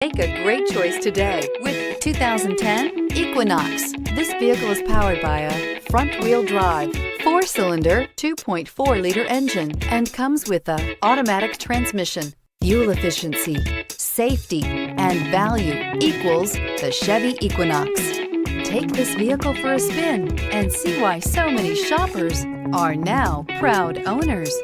Make a great choice today with 2010 Equinox. This vehicle is powered by a front-wheel drive, 4-cylinder, 2.4-liter engine, and comes with a automatic transmission. Fuel efficiency, safety, and value equals the Chevy Equinox. Take this vehicle for a spin and see why so many shoppers are now proud owners.